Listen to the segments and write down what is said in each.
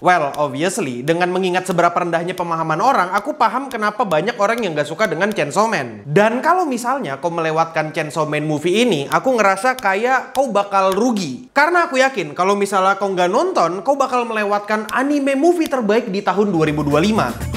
Well, obviously, dengan mengingat seberapa rendahnya pemahaman orang, aku paham kenapa banyak orang yang gak suka dengan Chainsaw Man. Dan kalau misalnya kau melewatkan Chainsaw Man movie ini, aku ngerasa kayak kau bakal rugi. Karena aku yakin kalau misalnya kau nggak nonton, kau bakal melewatkan anime movie terbaik di tahun 2025.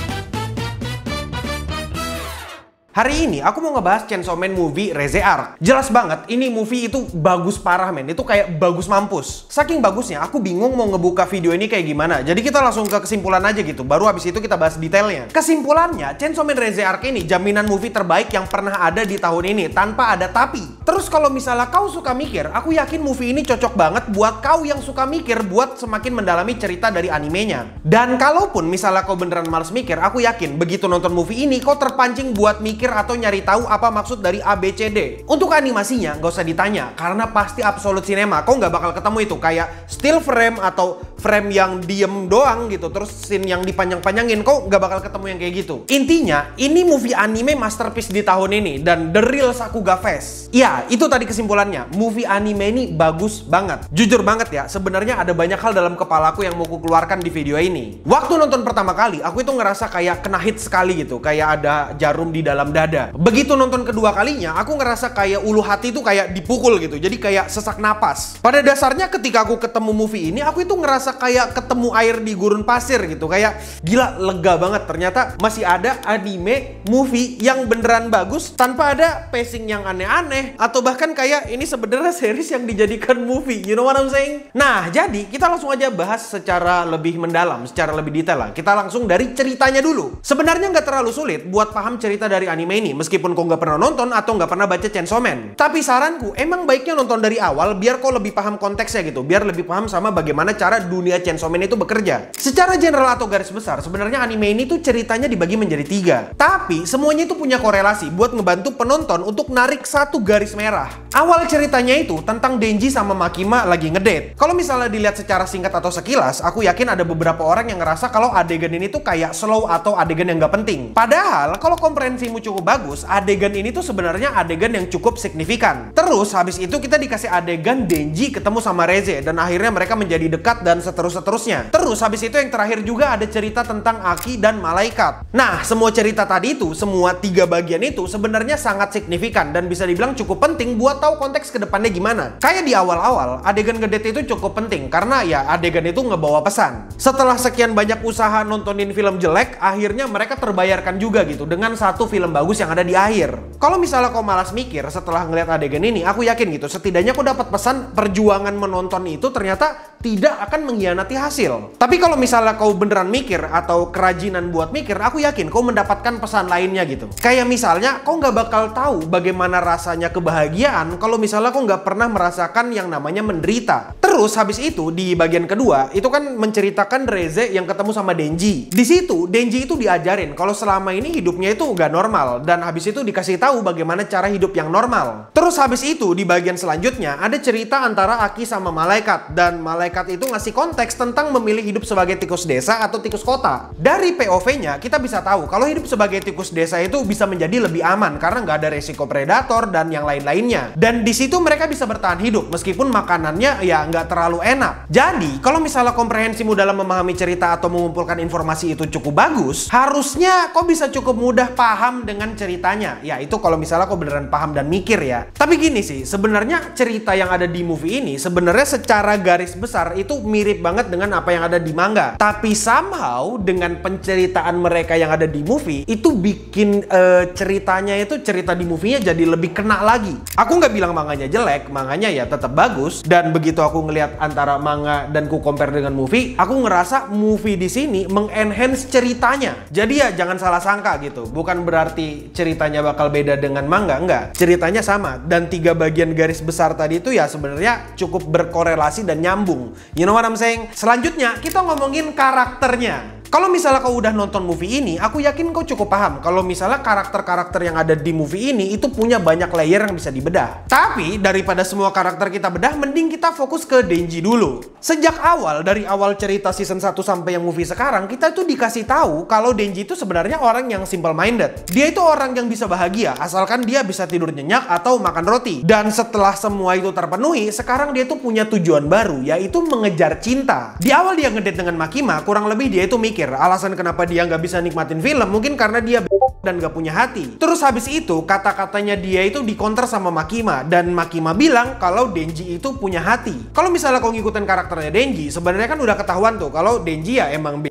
Hari ini aku mau ngebahas Chainsaw Man movie Re:ZeArc. Jelas banget, ini movie itu bagus parah men. Itu kayak bagus mampus. Saking bagusnya, aku bingung mau ngebuka video ini kayak gimana. Jadi kita langsung ke kesimpulan aja gitu. Baru habis itu kita bahas detailnya. Kesimpulannya, Chainsaw Man Re:ZeArc ini jaminan movie terbaik yang pernah ada di tahun ini. Tanpa ada tapi. Terus kalau misalnya kau suka mikir, aku yakin movie ini cocok banget buat kau yang suka mikir buat semakin mendalami cerita dari animenya. Dan kalaupun misalnya kau beneran males mikir, aku yakin begitu nonton movie ini, kau terpancing buat mikir atau nyari tahu apa maksud dari ABCD. Untuk animasinya nggak usah ditanya karena pasti absolute cinema. Kau nggak bakal ketemu itu kayak still frame atau frame yang diem doang gitu, terus scene yang dipanjang-panjangin. Kau nggak bakal ketemu yang kayak gitu. Intinya ini movie anime masterpiece di tahun ini dan the real Sakuga Fest. Ya itu tadi kesimpulannya. Movie anime ini bagus banget. Jujur banget ya, sebenarnya ada banyak hal dalam kepalaku yang mau kukeluarkan di video ini. Waktu nonton pertama kali, aku itu ngerasa kayak kena hit sekali gitu, kayak ada jarum di dalam dada. Begitu nonton kedua kalinya, aku ngerasa kayak ulu hati itu kayak dipukul gitu. Jadi kayak sesak napas. Pada dasarnya ketika aku ketemu movie ini, aku itu ngerasa kayak ketemu air di gurun pasir gitu. Kayak gila, lega banget. Ternyata masih ada anime movie yang beneran bagus tanpa ada pacing yang aneh-aneh. Atau bahkan kayak ini sebenarnya series yang dijadikan movie. You know what I'm saying? Nah, jadi kita langsung aja bahas secara lebih mendalam, secara lebih detail lah. Kita langsung dari ceritanya dulu. Sebenarnya nggak terlalu sulit buat paham cerita dari anime ini, meskipun kau nggak pernah nonton atau nggak pernah baca Chainsaw Man. Tapi saranku, emang baiknya nonton dari awal biar kau lebih paham konteksnya gitu, biar lebih paham sama bagaimana cara dunia Chainsaw Man itu bekerja. Secara general atau garis besar, sebenarnya anime ini tuh ceritanya dibagi menjadi 3. Tapi semuanya itu punya korelasi buat ngebantu penonton untuk narik satu garis merah. Awal ceritanya itu tentang Denji sama Makima lagi ngedate. Kalau misalnya dilihat secara singkat atau sekilas, aku yakin ada beberapa orang yang ngerasa kalau adegan ini tuh kayak slow atau adegan yang nggak penting. Padahal kalau komprehensimu cukup bagus, adegan ini tuh sebenarnya adegan yang cukup signifikan. Terus habis itu kita dikasih adegan Denji ketemu sama Reze dan akhirnya mereka menjadi dekat dan seterusnya. Terus habis itu yang terakhir juga ada cerita tentang Aki dan malaikat. Nah, semua cerita tadi itu, semua 3 bagian itu sebenarnya sangat signifikan dan bisa dibilang cukup penting buat tahu konteks kedepannya gimana. Kayak di awal-awal, adegan ngedate itu cukup penting karena ya adegan itu ngebawa pesan. Setelah sekian banyak usaha nontonin film jelek, akhirnya mereka terbayarkan juga gitu dengan satu film bagus yang ada di akhir. Kalau misalnya kau malas mikir setelah ngeliat adegan ini, aku yakin gitu, setidaknya kau dapat pesan perjuangan menonton itu ternyata tidak akan mengkhianati hasil. Tapi kalau misalnya kau beneran mikir atau kerajinan buat mikir, aku yakin kau mendapatkan pesan lainnya gitu. Kayak misalnya kau nggak bakal tahu bagaimana rasanya kebahagiaan kalau misalnya kau nggak pernah merasakan yang namanya menderita. Terus habis itu di bagian kedua itu kan menceritakan Reze yang ketemu sama Denji. Di situ Denji itu diajarin kalau selama ini hidupnya itu nggak normal dan habis itu dikasih tahu bagaimana cara hidup yang normal. Terus habis itu di bagian selanjutnya ada cerita antara Aki sama malaikat dan malaikat itu ngasih konteks tentang memilih hidup sebagai tikus desa atau tikus kota. Dari POV-nya kita bisa tahu kalau hidup sebagai tikus desa itu bisa menjadi lebih aman karena nggak ada resiko predator dan yang lain-lainnya. Dan di situ mereka bisa bertahan hidup meskipun makanannya ya nggak terlalu enak. Jadi kalau misalnya komprehensimu dalam memahami cerita atau mengumpulkan informasi itu cukup bagus, harusnya kau bisa cukup mudah paham dengan ceritanya. Ya itu kalau misalnya kau beneran paham dan mikir ya. Tapi gini sih, sebenarnya cerita yang ada di movie ini sebenarnya secara garis besar itu mirip banget dengan apa yang ada di manga. Tapi somehow dengan penceritaan mereka yang ada di movie itu bikin ceritanya itu, cerita di movie-nya jadi lebih kena lagi. Aku nggak bilang manganya jelek, manganya ya tetap bagus. Dan begitu aku ngelihat antara manga dan ku compare dengan movie, aku ngerasa movie di sini mengenhance ceritanya. Jadi ya jangan salah sangka gitu. Bukan berarti ceritanya bakal beda dengan manga, enggak. Ceritanya sama dan 3 bagian garis besar tadi itu ya sebenarnya cukup berkorelasi dan nyambung. You know what I'm saying? Selanjutnya kita ngomongin karakternya. Kalau misalnya kau udah nonton movie ini, aku yakin kau cukup paham kalau misalnya karakter-karakter yang ada di movie ini itu punya banyak layer yang bisa dibedah. Tapi daripada semua karakter kita bedah, mending kita fokus ke Denji dulu. Sejak awal, dari awal cerita season 1 sampai yang movie sekarang, kita tuh dikasih tahu kalau Denji itu sebenarnya orang yang simple minded. Dia itu orang yang bisa bahagia asalkan dia bisa tidur nyenyak atau makan roti. Dan setelah semua itu terpenuhi, sekarang dia tuh punya tujuan baru, yaitu mengejar cinta. Di awal dia ngedate dengan Makima, kurang lebih dia itu mikir alasan kenapa dia nggak bisa nikmatin film mungkin karena dia dan gak punya hati. Terus habis itu kata-katanya dia itu dikonter sama Makima, dan Makima bilang kalau Denji itu punya hati. Kalau misalnya kau ngikutin karakternya Denji, sebenarnya kan udah ketahuan tuh kalau Denji ya emang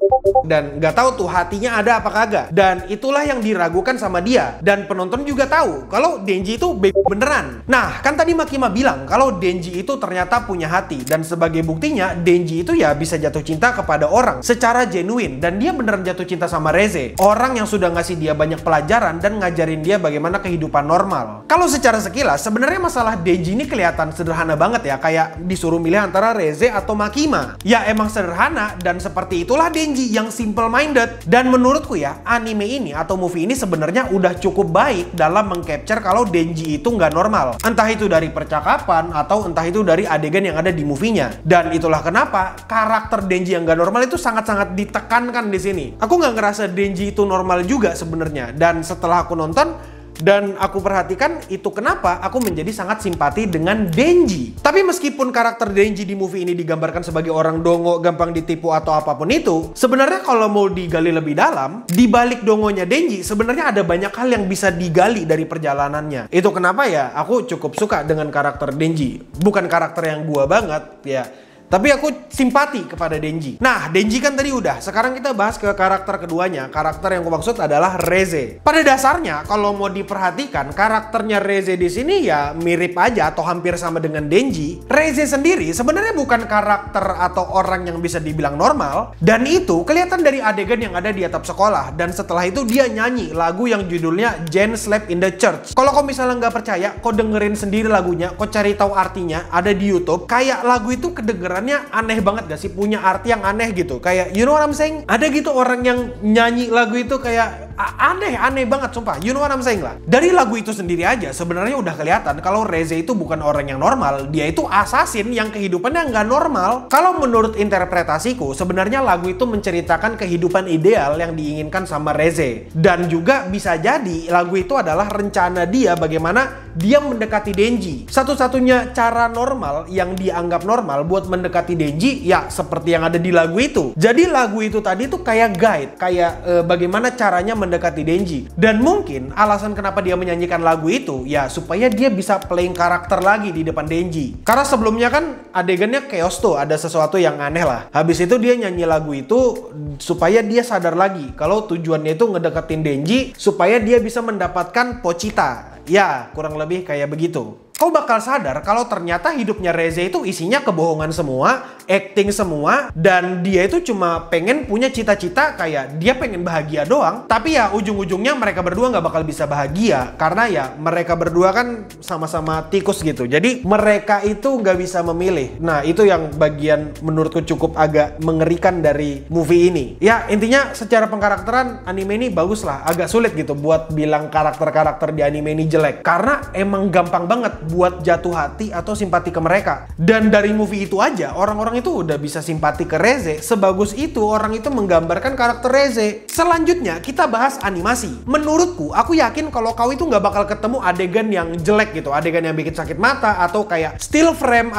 dan nggak tahu tuh hatinya ada apa kagak. Dan itulah yang diragukan sama dia, dan penonton juga tahu kalau Denji itu beneran. Nah, kan tadi Makima bilang kalau Denji itu ternyata punya hati, dan sebagai buktinya Denji itu ya bisa jatuh cinta kepada orang secara genuine, dan dia beneran jatuh cinta sama Reze, orang yang sudah ngasih dia banyak pelajaran dan ngajarin dia bagaimana kehidupan normal. Kalau secara sekilas sebenarnya masalah Denji ini kelihatan sederhana banget ya, kayak disuruh milih antara Reze atau Makima. Ya emang sederhana, dan seperti itulah Denji yang simple minded. Dan menurutku ya, anime ini atau movie ini sebenarnya udah cukup baik dalam mengcapture kalau Denji itu nggak normal. Entah itu dari percakapan atau entah itu dari adegan yang ada di movie-nya. Dan itulah kenapa karakter Denji yang nggak normal itu sangat-sangat ditekankan di sini. Aku nggak ngerasa Denji itu normal juga sebenarnya. Dan setelah aku nonton dan aku perhatikan, itu kenapa aku menjadi sangat simpati dengan Denji. Tapi meskipun karakter Denji di movie ini digambarkan sebagai orang dongo, gampang ditipu atau apapun itu, sebenarnya kalau mau digali lebih dalam, di balik dongonya Denji sebenarnya ada banyak hal yang bisa digali dari perjalanannya. Itu kenapa ya aku cukup suka dengan karakter Denji. Bukan karakter yang gua banget ya, tapi aku simpati kepada Denji. Nah, Denji kan tadi udah. Sekarang kita bahas ke karakter keduanya. Karakter yang aku maksud adalah Reze. Pada dasarnya, kalau mau diperhatikan, karakternya Reze di sini ya mirip aja atau hampir sama dengan Denji. Reze sendiri sebenarnya bukan karakter atau orang yang bisa dibilang normal. Dan itu kelihatan dari adegan yang ada di atap sekolah. Dan setelah itu dia nyanyi lagu yang judulnya Jen Slept in the Church. Kalau kau misalnya nggak percaya, kau dengerin sendiri lagunya, kau cari tahu artinya, ada di YouTube. Kayak lagu itu kedengeran aneh banget gak sih, punya arti yang aneh gitu, kayak you know what I'm saying, ada gitu orang yang nyanyi lagu itu kayak aneh banget sumpah, you know what I'm saying lah. Dari lagu itu sendiri aja sebenarnya udah kelihatan kalau Reze itu bukan orang yang normal, dia itu assassin yang kehidupannya nggak normal. Kalau menurut interpretasiku sebenarnya lagu itu menceritakan kehidupan ideal yang diinginkan sama Reze, dan juga bisa jadi lagu itu adalah rencana dia bagaimana dia mendekati Denji. Satu-satunya cara normal yang dianggap normal buat mendekati Denji ya seperti yang ada di lagu itu. Jadi lagu itu tadi tuh kayak guide, kayak bagaimana caranya mendekati Denji. Dan mungkin alasan kenapa dia menyanyikan lagu itu ya supaya dia bisa playing karakter lagi di depan Denji. Karena sebelumnya kan adegannya chaos tuh, ada sesuatu yang aneh lah. Habis itu dia nyanyi lagu itu supaya dia sadar lagi kalau tujuannya itu ngedeketin Denji supaya dia bisa mendapatkan Pochita. Ya, kurang lebih kayak begitu. Kau bakal sadar kalau ternyata hidupnya Reze itu isinya kebohongan semua, acting semua, dan dia itu cuma pengen punya cita-cita kayak dia pengen bahagia doang. Tapi ya ujung-ujungnya mereka berdua nggak bakal bisa bahagia karena ya mereka berdua kan sama-sama tikus gitu. Jadi mereka itu nggak bisa memilih. Nah itu yang bagian menurutku cukup agak mengerikan dari movie ini. Ya intinya secara pengkarakteran anime ini bagus lah. Agak sulit gitu buat bilang karakter-karakter di anime ini jelek karena emang gampang banget buat jatuh hati atau simpati ke mereka. Dan dari movie itu aja orang-orang itu udah bisa simpati ke Reze. Sebagus itu orang itu menggambarkan karakter Reze. Selanjutnya kita bahas animasi. Menurutku aku yakin kalau kau itu nggak bakal ketemu adegan yang jelek gitu, adegan yang bikin sakit mata atau kayak still frame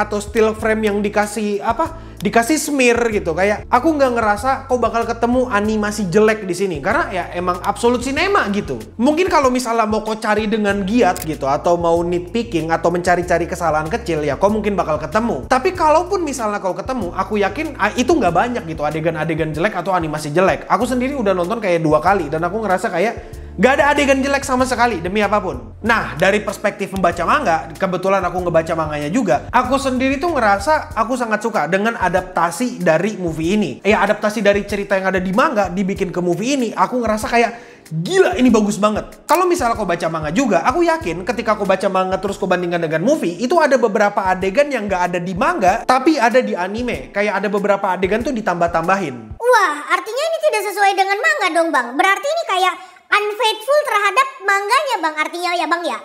yang dikasih dikasih smear gitu. Kayak aku nggak ngerasa kau bakal ketemu animasi jelek di sini karena ya emang absolute cinema gitu. Mungkin kalau misalnya mau kau cari dengan giat gitu atau mau nitpicking atau mencari-cari kesalahan kecil ya kau mungkin bakal ketemu. Tapi kalaupun misalnya kau ketemu, aku yakin itu nggak banyak gitu adegan-adegan jelek atau animasi jelek. Aku sendiri udah nonton kayak 2 kali dan aku ngerasa kayak gak ada adegan jelek sama sekali demi apapun. Nah dari perspektif membaca manga, kebetulan aku ngebaca manganya juga, aku sendiri tuh ngerasa aku sangat suka dengan adaptasi dari movie ini. Ya adaptasi dari cerita yang ada di manga dibikin ke movie ini, aku ngerasa kayak gila ini bagus banget. Kalau misalnya kau baca manga juga, aku yakin ketika kau baca manga terus kau bandingkan dengan movie, itu ada beberapa adegan yang gak ada di manga tapi ada di anime. Kayak ada beberapa adegan tuh ditambah-tambahin. Wah, artinya ini tidak tidak sesuai dengan manga dong Bang. Berarti ini kayak unfaithful terhadap manganya Bang, artinya ya Bang ya?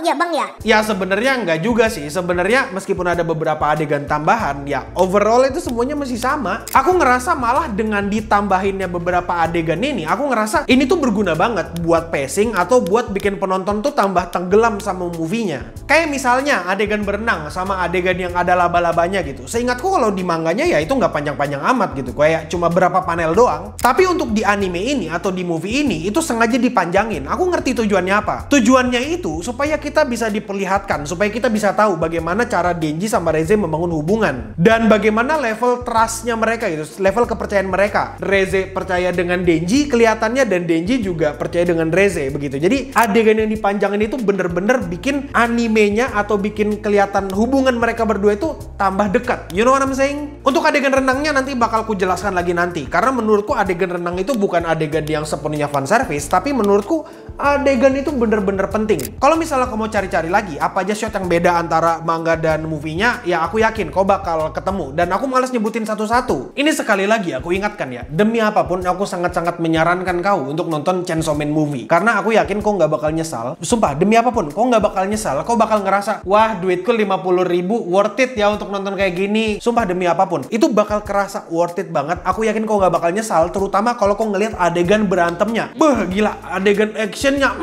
Ya Bang ya? Ya sebenarnya enggak juga sih. Sebenarnya meskipun ada beberapa adegan tambahan, ya overall itu semuanya masih sama. Aku ngerasa malah dengan ditambahinnya beberapa adegan ini, aku ngerasa ini tuh berguna banget buat pacing atau buat bikin penonton tuh tambah tenggelam sama movie-nya. Kayak misalnya adegan berenang sama adegan yang ada laba-labanya gitu. Seingatku kalau di manganya ya itu nggak panjang-panjang amat gitu. Kayak cuma berapa panel doang. Tapi untuk di anime ini atau di movie ini, itu sengaja dipanjangin. Aku ngerti tujuannya apa. Tujuannya itu supaya kita bisa diperlihatkan, supaya kita bisa tahu bagaimana cara Denji sama Reze membangun hubungan dan bagaimana level trustnya mereka itu, level kepercayaan mereka. Reze percaya dengan Denji kelihatannya dan Denji juga percaya dengan Reze begitu. Jadi adegan yang dipanjangin itu bener-bener bikin animenya atau bikin kelihatan hubungan mereka berdua itu tambah dekat. You know what I'm saying? Untuk adegan renangnya nanti bakal ku jelaskan lagi nanti, karena menurutku adegan renang itu bukan adegan yang sepenuhnya fan service, tapi menurutku adegan itu bener-bener penting. Kalau misalnya kamu mau cari-cari lagi apa aja shot yang beda antara manga dan movie-nya, ya aku yakin kau bakal ketemu. Dan aku malas nyebutin satu-satu. Ini sekali lagi aku ingatkan ya, demi apapun aku sangat-sangat menyarankan kau untuk nonton Chainsaw Man movie. Karena aku yakin kau nggak bakal nyesal. Sumpah, demi apapun kau nggak bakal nyesal. Kau bakal ngerasa, wah duitku 50.000 worth it ya untuk nonton kayak gini. Sumpah demi apapun, itu bakal kerasa worth it banget. Aku yakin kau nggak bakal nyesal, terutama kalau kau ngelihat adegan berantemnya. Beuh, gila, adegan actionnya.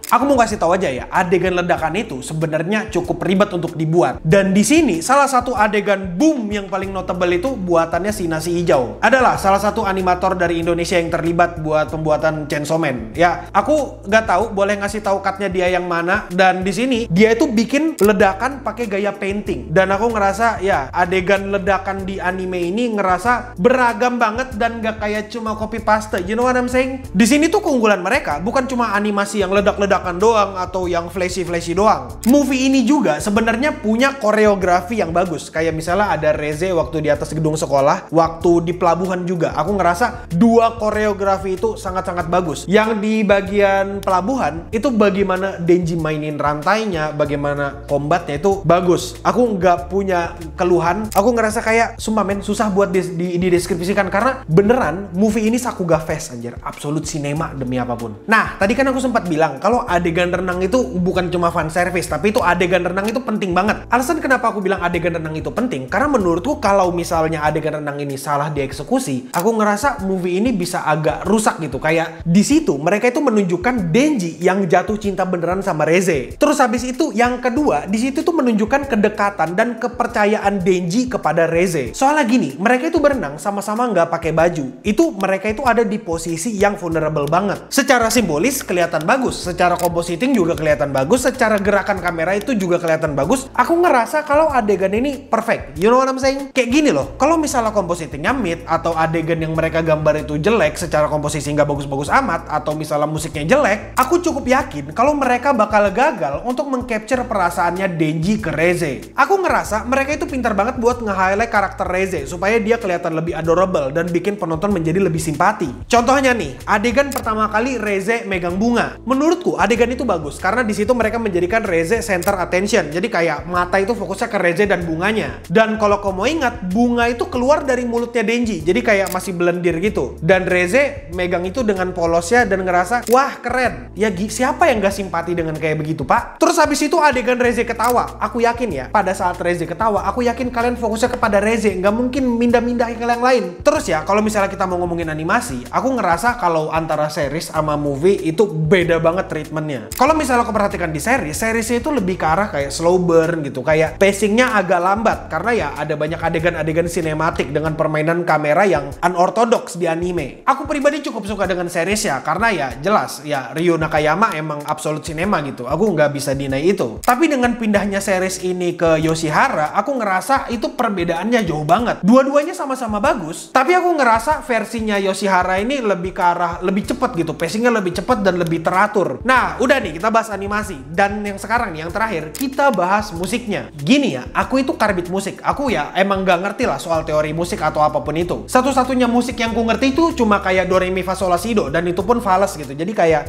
Aku mau kasih tahu aja ya, adegan ledakan itu sebenarnya cukup ribet untuk dibuat. Dan di sini salah satu adegan boom yang paling notable itu buatannya si Nasi Hijau. Adalah salah satu animator dari Indonesia yang terlibat buat pembuatan Chainsaw Man. Ya, aku nggak tahu boleh ngasih tahu cutnya dia yang mana. Dan di sini dia itu bikin ledakan pakai gaya painting. Dan aku ngerasa ya adegan ledakan di anime ini ngerasa beragam banget dan nggak kayak cuma copy paste. You know what I'm saying? Di sini tuh keunggulan mereka bukan cuma animasi yang ledak-ledakan doang atau yang flashy-flashy doang. Movie ini juga sebenarnya punya koreografi yang bagus. Kayak misalnya ada Reze waktu di atas gedung sekolah, waktu di pelabuhan juga. Aku ngerasa dua koreografi itu sangat-sangat bagus. Yang di bagian pelabuhan itu bagaimana Denji mainin rantainya, bagaimana combatnya itu bagus. Aku nggak punya keluhan. Aku ngerasa kayak sumpah men, susah buat dideskripsikan karena beneran movie ini Sakuga Fest anjir, absolut cinema demi apapun. Nah, tadi kan aku sempat bilang kalau adegan renang itu bukan cuma fan service, tapi itu adegan renang itu penting banget. Alasan kenapa aku bilang adegan renang itu penting, karena menurutku kalau misalnya adegan renang ini salah dieksekusi, aku ngerasa movie ini bisa agak rusak gitu. Kayak di situ mereka itu menunjukkan Denji yang jatuh cinta beneran sama Reze. Terus habis itu yang kedua, di situ tuh menunjukkan kedekatan dan kepercayaan Denji kepada Reze. Soalnya gini, mereka itu berenang sama-sama nggak pakai baju. Itu mereka itu ada di posisi yang vulnerable banget. Secara simbolis kelihatan bagus, secara compositing juga kelihatan bagus, secara gerakan kamera itu juga kelihatan bagus. Aku ngerasa kalau adegan ini perfect. You know what I'm saying? Kayak gini loh, kalau misalnya compositingnya mid atau adegan yang mereka gambar itu jelek, secara komposisi nggak bagus-bagus amat, atau misalnya musiknya jelek, aku cukup yakin kalau mereka bakal gagal untuk mengcapture perasaannya Denji ke Reze. Aku ngerasa mereka itu pintar banget buat nge-highlight karakter Reze supaya dia kelihatan lebih adorable dan bikin penonton menjadi lebih simpati. Contohnya nih, adegan pertama kali Reze megang bunga. Menurutku adegan itu bagus karena di situ mereka menjadikan Reze center attention. Jadi kayak mata itu fokusnya ke Reze dan bunganya. Dan kalau kamu ingat, bunga itu keluar dari mulutnya Denji. Jadi kayak masih belendir gitu. Dan Reze megang itu dengan polosnya dan ngerasa, wah keren. Ya siapa yang gak simpati dengan kayak begitu, Pak? Terus habis itu adegan Reze ketawa. Aku yakin ya, pada saat Reze ketawa, aku yakin kalian fokusnya kepada Reze. Nggak mungkin mindah-mindah ke yang lain. Terus ya, kalau misalnya kita mau ngomongin animasi, aku ngerasa kalau antara series sama movie itu beda banget treatmentnya. Kalau misalnya kau perhatikan di seriesnya itu lebih ke arah kayak slow burn gitu, kayak pacingnya agak lambat karena ya ada banyak adegan-adegan sinematik dengan permainan kamera yang unorthodox di anime. Aku pribadi cukup suka dengan seriesnya karena ya jelas ya Ryo Nakayama emang absolute cinema gitu. Aku nggak bisa deny itu. Tapi dengan pindahnya series ini ke Yoshihara, aku ngerasa itu perbedaannya jauh banget. Dua-duanya sama-sama bagus, tapi aku ngerasa versinya Yoshihara ini lebih ke arah lebih cepat gitu, pacingnya lebih cepat dan lebih teratur. Nah, udah nih kita bahas animasi. Dan yang sekarang nih, yang terakhir, kita bahas musiknya. Gini ya, aku itu karbit musik. Aku ya emang gak ngerti lah soal teori musik atau apapun itu. Satu-satunya musik yang ku ngerti itu cuma kayak do re mi fa sol la si do, dan itu pun fales gitu. Jadi kayak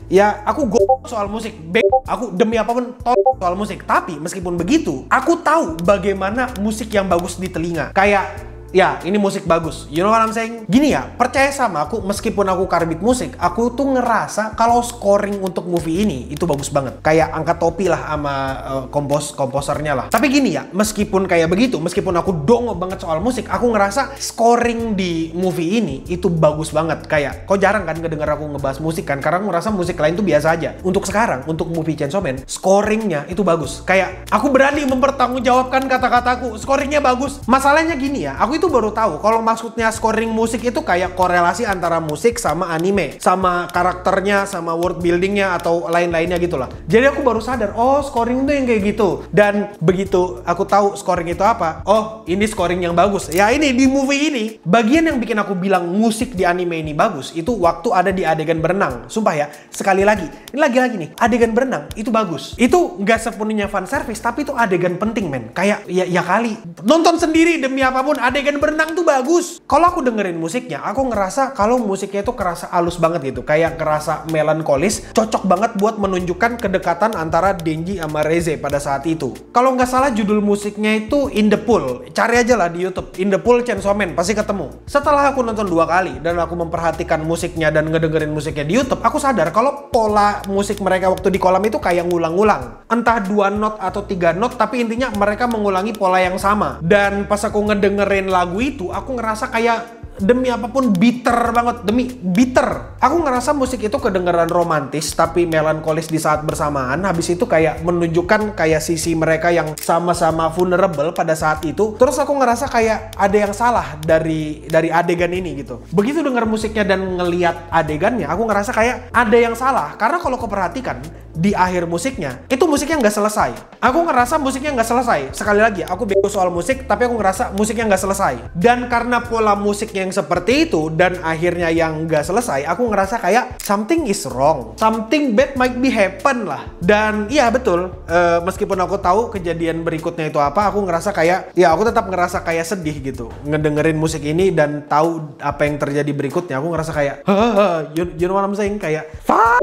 ya aku soal musik, aku demi apapun soal musik. Tapi meskipun begitu, aku tahu bagaimana musik yang bagus di telinga. Kayak ya ini musik bagus. You know what I'm saying? Gini ya, percaya sama aku, meskipun aku karbit musik, aku tuh ngerasa kalau scoring untuk movie ini itu bagus banget. Kayak angkat topi lah sama komposernya lah. Tapi gini ya, meskipun kayak begitu, meskipun aku dongo banget soal musik, aku ngerasa scoring di movie ini itu bagus banget. Kayak, kok jarang kan ngedenger aku ngebahas musik kan? Karena aku ngerasa musik lain tuh biasa aja. Untuk sekarang, untuk movie Chainsaw Man, scoringnya itu bagus. Kayak, aku berani mempertanggungjawabkan kata-kataku, scoringnya bagus. Masalahnya gini ya, aku itu baru tahu kalau maksudnya scoring musik itu kayak korelasi antara musik sama anime, sama karakternya, sama world buildingnya atau lain-lainnya gitu lah. Jadi aku baru sadar, oh scoring tuh yang kayak gitu. Dan begitu aku tahu scoring itu apa, oh ini scoring yang bagus. Ya ini di movie ini, bagian yang bikin aku bilang musik di anime ini bagus itu waktu ada di adegan berenang. Sumpah ya, sekali lagi, ini lagi-lagi nih, adegan berenang itu bagus. Itu nggak sepenuhnya fan service, tapi itu adegan penting men. Kayak ya kali nonton sendiri demi apapun, adegan berenang tuh bagus. Kalau aku dengerin musiknya, aku ngerasa kalau musiknya itu kerasa halus banget gitu, kayak kerasa melankolis, cocok banget buat menunjukkan kedekatan antara Denji sama Reze pada saat itu. Kalau nggak salah judul musiknya itu In the Pool. Cari aja lah di YouTube, In the Pool Chainsaw Man, pasti ketemu. Setelah aku nonton 2 kali dan aku memperhatikan musiknya dan ngedengerin musiknya di YouTube, aku sadar kalau pola musik mereka waktu di kolam itu kayak ngulang-ngulang. Entah 2 not atau 3 not, tapi intinya mereka mengulangi pola yang sama. Dan pas aku ngedengerin lagu itu, aku ngerasa kayak demi apapun bitter banget, demi bitter. Aku ngerasa musik itu kedengeran romantis tapi melankolis di saat bersamaan. Habis itu kayak menunjukkan kayak sisi mereka yang sama-sama vulnerable pada saat itu. Terus aku ngerasa kayak ada yang salah dari adegan ini gitu. Begitu denger musiknya dan ngeliat adegannya, aku ngerasa kayak ada yang salah. Karena kalau kau perhatikan di akhir musiknya, itu musiknya nggak selesai. Aku ngerasa musiknya nggak selesai. Sekali lagi, aku bego soal musik, tapi aku ngerasa musiknya nggak selesai. Dan karena pola musiknya yang seperti itu dan akhirnya yang nggak selesai, aku ngerasa kayak something is wrong, something bad might be happen lah. Dan iya betul, meskipun aku tahu kejadian berikutnya itu apa, aku ngerasa kayak ya aku tetap ngerasa kayak sedih gitu ngedengerin musik ini dan tahu apa yang terjadi berikutnya. Aku ngerasa kayak you know what I'm saying, kayak fuck.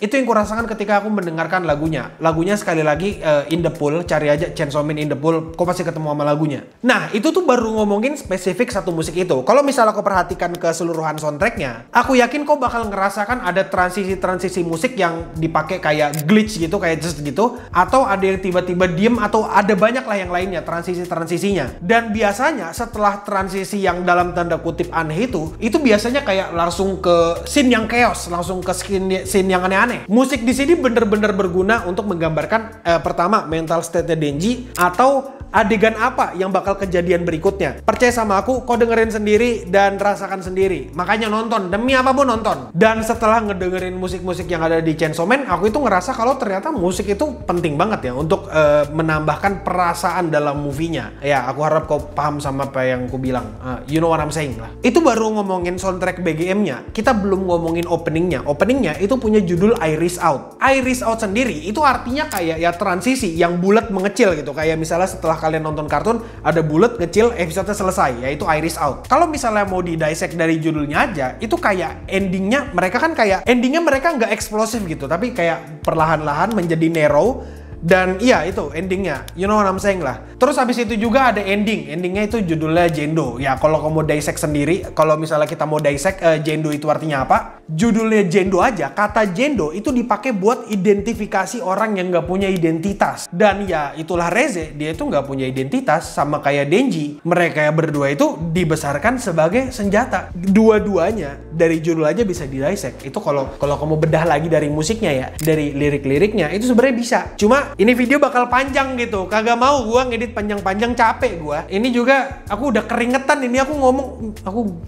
Itu yang kurasakan ketika aku mendengarkan lagunya. Lagunya sekali lagi In the Pool, cari aja Chainsaw Man In the Pool, kau pasti ketemu sama lagunya. Nah, itu tuh baru ngomongin spesifik satu musik itu. Kalau misalnya kau perhatikan keseluruhan soundtracknya, aku yakin kau bakal ngerasakan ada transisi-transisi musik yang dipakai kayak glitch gitu, kayak just gitu, atau ada yang tiba-tiba diem, atau ada banyak lah yang lainnya transisi-transisinya. Dan biasanya setelah transisi yang dalam tanda kutip aneh itu biasanya kayak langsung ke scene yang chaos, langsung ke scene yang aneh-aneh. Musik di sini bener-bener berguna untuk menggambarkan pertama mental state-nya Denji atau adegan apa yang bakal kejadian berikutnya. Percaya sama aku, kau dengerin sendiri dan rasakan sendiri. Makanya nonton, demi apapun nonton. Dan setelah ngedengerin musik-musik yang ada di Chainsaw Man, aku itu ngerasa kalau ternyata musik itu penting banget ya untuk menambahkan perasaan dalam movie-nya. Ya, aku harap kau paham sama apa yang aku bilang. You know what I'm saying lah. Itu baru ngomongin soundtrack BGM-nya. Kita belum ngomongin opening-nya. Opening-nya itu punya judul Iris Out. Iris Out sendiri itu artinya kayak ya transisi yang bulat mengecil gitu. Kayak misalnya setelah kalian nonton kartun ada bulat kecil, episode selesai, yaitu Iris Out. Kalau misalnya mau didissect dari judulnya aja, itu kayak endingnya mereka nggak eksplosif gitu, tapi kayak perlahan-lahan menjadi narrow. Dan iya itu endingnya, you know what I'm saying lah. Terus habis itu juga ada endingnya itu judulnya Jendo. Ya kalau kamu mau dissect sendiri, kalau misalnya kita mau dissect Jendo itu artinya apa, judulnya Jendo aja, kata Jendo itu dipakai buat identifikasi orang yang nggak punya identitas. Dan ya itulah Reze, dia itu nggak punya identitas, sama kayak Denji. Mereka berdua itu dibesarkan sebagai senjata. Dua-duanya dari judul aja bisa dissect. Itu kalau kamu bedah lagi dari musiknya ya, dari lirik-liriknya itu sebenarnya bisa. Cuma ini video bakal panjang gitu, kagak mau gua ngedit panjang-panjang, capek gua. Ini juga aku udah keringetan ini aku ngomong,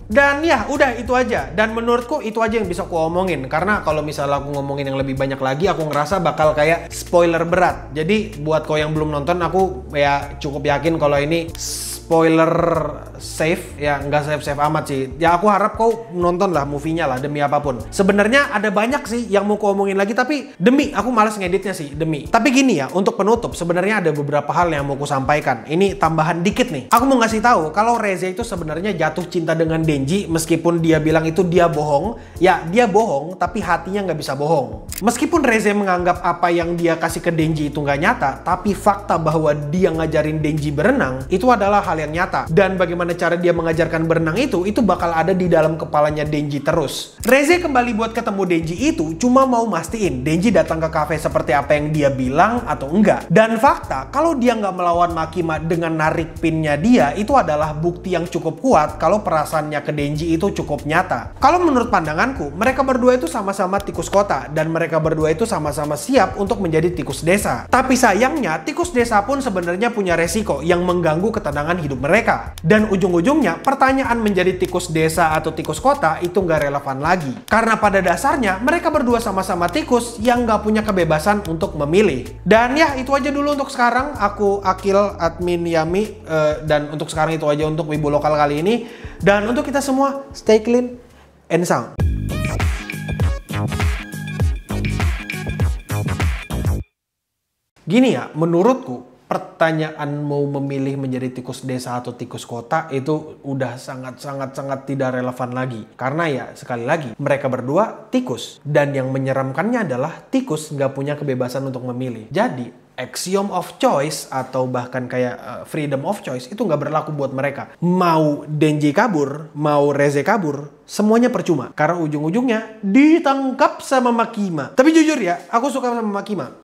dan ya udah itu aja. Dan menurutku itu aja yang bisa aku omongin, karena kalau misalnya aku ngomongin yang lebih banyak lagi, aku ngerasa bakal kayak spoiler berat. Jadi buat kau yang belum nonton, aku ya cukup yakin kalau ini spoiler safe, ya nggak safe amat sih. Ya aku harap kau nonton lah movie-nya lah demi apapun. Sebenarnya ada banyak sih yang mau kau omongin lagi, tapi demi aku malas ngeditnya sih, demi. Tapi gini Ini ya, untuk penutup sebenarnya ada beberapa hal yang mau aku sampaikan. Ini tambahan dikit nih. Aku mau ngasih tahu kalau Reze itu sebenarnya jatuh cinta dengan Denji meskipun dia bilang itu dia bohong. Ya, dia bohong tapi hatinya nggak bisa bohong. Meskipun Reze menganggap apa yang dia kasih ke Denji itu nggak nyata, tapi fakta bahwa dia ngajarin Denji berenang itu adalah hal yang nyata. Dan bagaimana cara dia mengajarkan berenang itu bakal ada di dalam kepalanya Denji terus. Reze kembali buat ketemu Denji itu cuma mau mastiin Denji datang ke kafe seperti apa yang dia bilang atau enggak. Dan fakta, kalau dia nggak melawan Makima dengan narik pinnya dia, itu adalah bukti yang cukup kuat kalau perasaannya ke Denji itu cukup nyata. Kalau menurut pandanganku, mereka berdua itu sama-sama tikus kota, dan mereka berdua itu sama-sama siap untuk menjadi tikus desa. Tapi sayangnya, tikus desa pun sebenarnya punya resiko yang mengganggu ketenangan hidup mereka. Dan ujung-ujungnya, pertanyaan menjadi tikus desa atau tikus kota itu nggak relevan lagi. Karena pada dasarnya, mereka berdua sama-sama tikus yang nggak punya kebebasan untuk memilih. Dan ya, itu aja dulu untuk sekarang. Aku Akil, admin Yami. Dan untuk sekarang itu aja untuk Wibu Lokal kali ini. Dan untuk kita semua, stay clean and sound. Gini ya, menurutku pertanyaan mau memilih menjadi tikus desa atau tikus kota itu udah sangat tidak relevan lagi. Karena ya sekali lagi mereka berdua tikus. Dan yang menyeramkannya adalah tikus nggak punya kebebasan untuk memilih. Jadi axiom of choice atau bahkan kayak freedom of choice itu nggak berlaku buat mereka. Mau Denji kabur, mau Reze kabur, semuanya percuma. Karena ujung-ujungnya ditangkap sama Makima. Tapi jujur ya, aku suka sama Makima.